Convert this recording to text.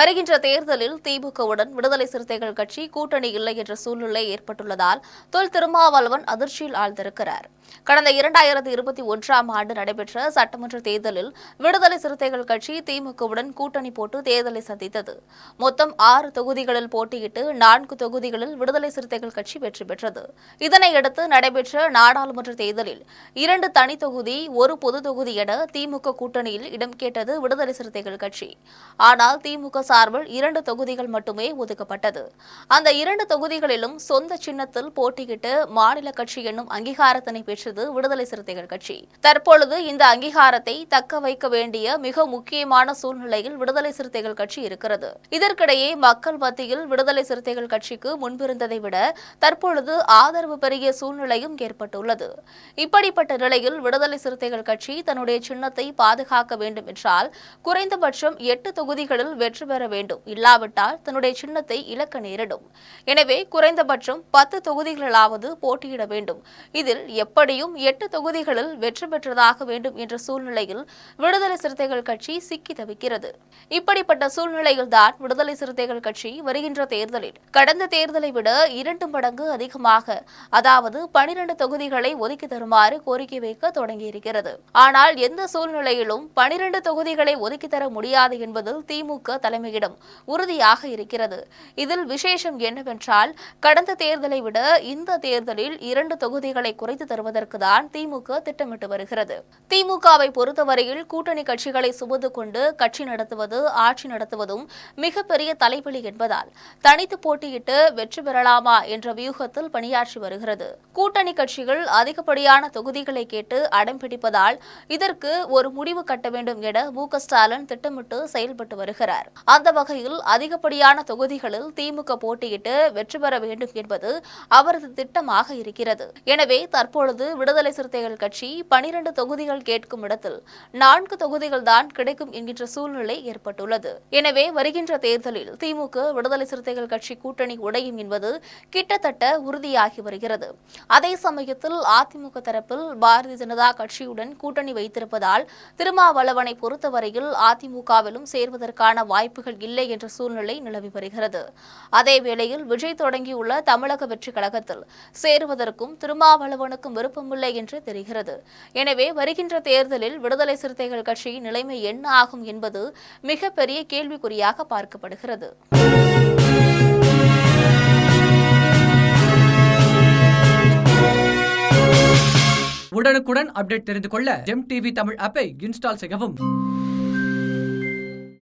வருகின்ற தேர்தலில் திமுகவுடன் விடுதலை சிறுத்தைகள் கட்சி கூட்டணி இல்லை என்ற சூழ்நிலை ஏற்பட்டுள்ளதால் தொல் திருமாவளவன் அதிர்ச்சியில் ஆழ்ந்திருக்கிறார். கடந்த 2021ஆம் ஆண்டு நடைபெற்ற சட்டமன்ற தேர்தலில் விடுதலை சிறுத்தைகள் கட்சி திமுகவுடன் கூட்டணி போட்டு தேர்தலை சந்தித்தது. மொத்தம் 6 தொகுதிகளில் போட்டியிட்டு 4 தொகுதிகளில் விடுதலை சிறுத்தைகள் கட்சி வெற்றி பெற்றது. இதனையடுத்து நடைபெற்ற நாடாளுமன்ற தேர்தலில் 2 தனி தொகுதி, 1 பொது தொகுதி என திமுக கூட்டணியில் இடம் கேட்டது விடுதலை சிறுத்தைகள் கட்சி. ஆனால் திமுக சார்பில் 2 தொகுதிகள் மட்டுமே ஒதுக்கப்பட்டது. அந்த 2 தொகுதிகளிலும் சொந்த சின்னத்தில் போட்டியிட்டு மாநில கட்சி என்னும் அங்கீகாரத்தினை பெற்றது விடுதலை சிறுத்தைகள் கட்சி. தற்பொழுது இந்த அங்கீகாரத்தை தக்க வைக்க வேண்டிய மிக முக்கியமான சூழ்நிலையில் விடுதலை சிறுத்தைகள் கட்சி இருக்கிறது. இதற்கிடையே மக்கள் மத்தியில் விடுதலை சிறுத்தைகள் கட்சிக்கு முன்பிருந்ததை விட தற்பொழுது ஆதரவு பெரிய சூழ்நிலையும் ஏற்பட்டுள்ளது. இப்படிப்பட்ட நிலையில் விடுதலை சிறுத்தைகள் கட்சி தன்னுடைய சின்னத்தை பாதுகாக்க வேண்டும் என்றால் குறைந்தபட்சம் 8 தொகுதிகளில் வெற்றி பெற வேண்டும். இல்லாவிட்டால் தன்னுடைய சின்னத்தை இழக்க நேரிடும். எனவே குறைந்தபட்சம் 10 தொகுதிகளிலாவது போட்டியிட வேண்டும். இதில் எப்படியும் 8 தொகுதிகளில் வெற்றி பெற்றதாக வேண்டும் என்ற சூழ்நிலையில் விடுதலை சிறுத்தைகள் கட்சி சிக்கி தவிக்கிறது. இப்படிப்பட்ட சூழ்நிலையில்தான் விடுதலை சிறுத்தைகள் கட்சி வருகின்ற தேர்தலில் கடந்த தேர்தலை விட 2 மடங்கு அதிகமாக, அதாவது 12 தொகுதிகளை ஒதுக்கி தருமாறு கோரிக்கை வைக்க தொடங்கியிருக்கிறது. ஆனால் எந்த சூழ்நிலையிலும் 12 தொகுதிகளை ஒதுக்கி தர முடியாது என்பதில் திமுக தலைமையிடம் உறுதியாக இருக்கிறது. இதில் விசேஷம் என்னவென்றால் கடந்த தேர்தலை விட இந்த தேர்தலில் 2 தொகுதிகளை குறைத்து தருவதற்கு தான் திமுக திட்டமிட்டு வருகிறது. திமுகவை பொறுத்தவரையில் கூட்டணி கட்சிகளை சுமந்து கொண்டு கட்சி நடத்துவது, ஆட்சி நடத்துவதும் மிகப்பெரிய தலைவலி என்பதால் தனித்து போட்டியிட்டு வெற்றி பெறலாமா என்ற வியூகத்தில் பணியாற்றி வருகிறது. கூட்டணி கட்சிகள் அதிகப்படியான தொகுதிகளை கேட்டு அடம்பிடிப்பதால் இதற்கு ஒரு முடிவு கட்ட வேண்டும் என மு.க.ஸ்டாலின் திட்டமிட்டு செயல்பட்டு வருகிறார். அந்த வகையில் அதிகப்படியான தொகுதிகளில் திமுக போட்டியிட்டு வெற்றி பெற வேண்டும் என்பது அவரது திட்டமாக இருக்கிறது. எனவே தற்பொழுது விடுதலை சிறுத்தைகள் கட்சி 12 தொகுதிகள் கேட்கும் இடத்தில் 4 தொகுதிகள் தான் கிடைக்கும் என்கின்ற சூழ்நிலை ஏற்பட்டுள்ளது. எனவே வருகின்ற தேர்தலில் திமுக விடுதலை சிறுத்தைகள் கட்சி கூட்டணி உடையும் என்பது கிட்டத்தட்ட உறுதியாகி வருகிறது. அதே சமயத்தில் அதிமுக தரப்பில் பாரதிய ஜனதா கட்சியுடன் கூட்டணி வைத்திருப்பதால் திருமாவளவனை பொறுத்தவரையில் அதிமுகவிலும் சேர்வதற்கான வாய்ப்புகள் இல்லை என்ற சூழ்நிலை நிலவி வருகிறது. அதேவேளையில் விஜய் தொடங்கியுள்ள தமிழக வெற்றி கழகத்தில் சேருவதற்கும் திருமாவளவனுக்கும் விருப்பமில்லை என்று தெரிகிறது. எனவே வருகின்ற தேர்தலில் விடுதலை சிறுத்தைகள் கட்சியின் நிலைமை என்ன ஆகும் என்பது மிகப்பெரிய கேள்விக்குறியாக பார்க்கப்படுகிறது. உடனுக்குடன் அப்டேட் தெரிந்து கொள்ள ஜெம் டிவி தமிழ் ஆப்பை இன்ஸ்டால் செய்யவும்.